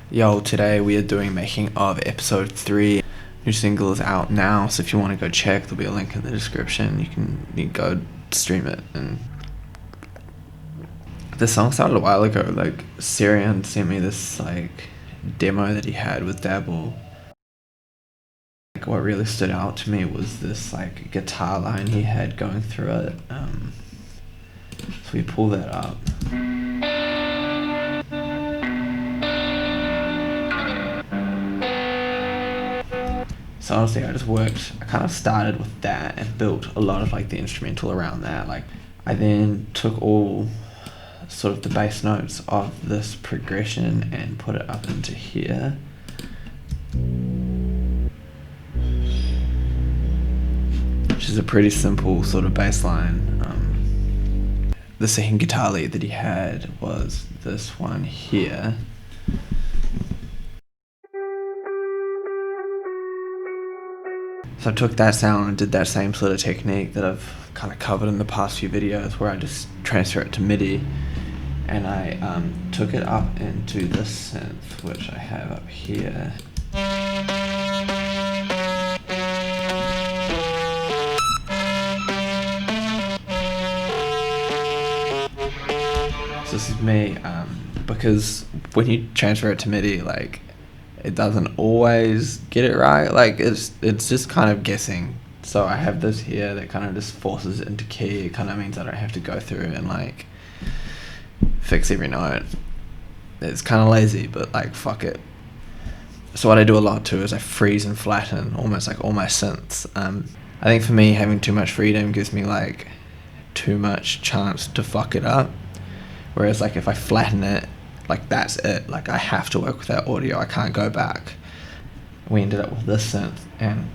Yo, today we are doing making of episode 3. New single is out now, so if you want to go check, there'll be a link in the description. You can go stream it. And the song started a while ago. Like, Syrian sent me this like demo that he had with Dabble. Like, what really stood out to me was this like guitar line he had going through it. So we pull that up. So honestly, I kind of started with that and built a lot of like the instrumental around that. Like, I then took all sort of the bass notes of this progression and put it up into here. Which is a pretty simple sort of bass line. The second guitar lead that he had was this one here. So I took that sound and did that same sort of technique that I've kind of covered in the past few videos, where I just transfer it to MIDI, and I took it up into this synth, which I have up here. So this is me, because when you transfer it to MIDI, like, it doesn't always get it right. Like, it's just kind of guessing. So I have this here that kind of just forces it into key. It kind of means I don't have to go through and like fix every note. It's kind of lazy, but like, fuck it. So what I do a lot too is I freeze and flatten almost like all my synths. I think for me, having too much freedom gives me like too much chance to fuck it up. Whereas like if I flatten it, like that's it. Like, I have to work with that audio. I can't go back. We ended up with this synth, and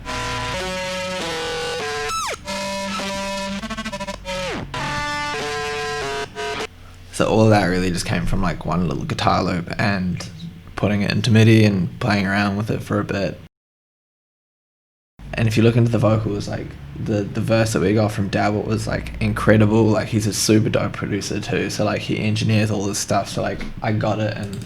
so all of that really just came from like one little guitar loop and putting it into MIDI and playing around with it for a bit. And if you look into the vocals, like the verse that we got from Dabble was like incredible. Like, he's a super dope producer too, so like he engineers all this stuff. So like I got it and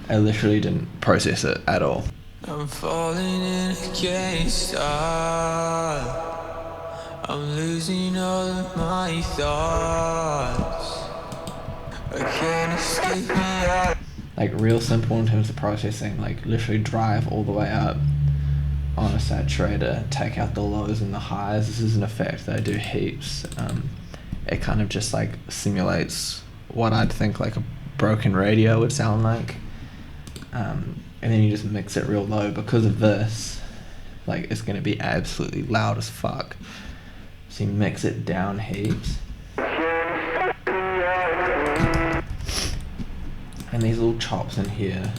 I literally didn't process it at all. I'm falling in against I'm losing all of my thoughts. I can't escape me. Like, real simple in terms of processing. Like, literally drive all the way up on a saturator, take out the lows and the highs. This is an effect that I do heaps. It kind of just like simulates what I'd think like a broken radio would sound like, and then you just mix it real low. Because of this, like, it's going to be absolutely loud as fuck, so you mix it down heaps. And these little chops in here,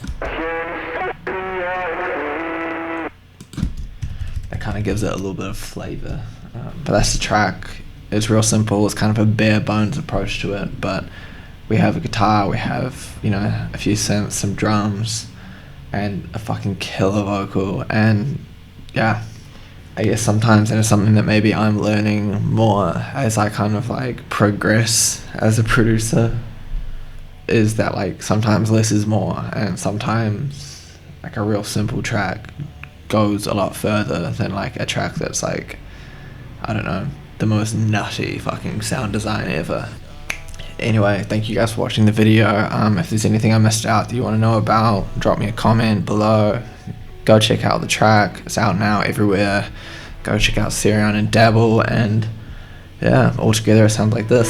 kind of gives it a little bit of flavor. But that's the track. It's real simple. It's kind of a bare bones approach to it, but we have a guitar, we have, you know, a few synths, some drums, and a fucking killer vocal. And yeah, I guess sometimes there's something that maybe I'm learning more as I kind of like progress as a producer, is that like sometimes less is more, and sometimes like a real simple track goes a lot further than like a track that's like, I don't know, the most nutty fucking sound design ever. Anyway, thank you guys for watching the video. If there's anything I missed out that you want to know about, drop me a comment below. Go check out the track. It's out now everywhere. Go check out Syrian and Dabble, and yeah, all together it sounds like this.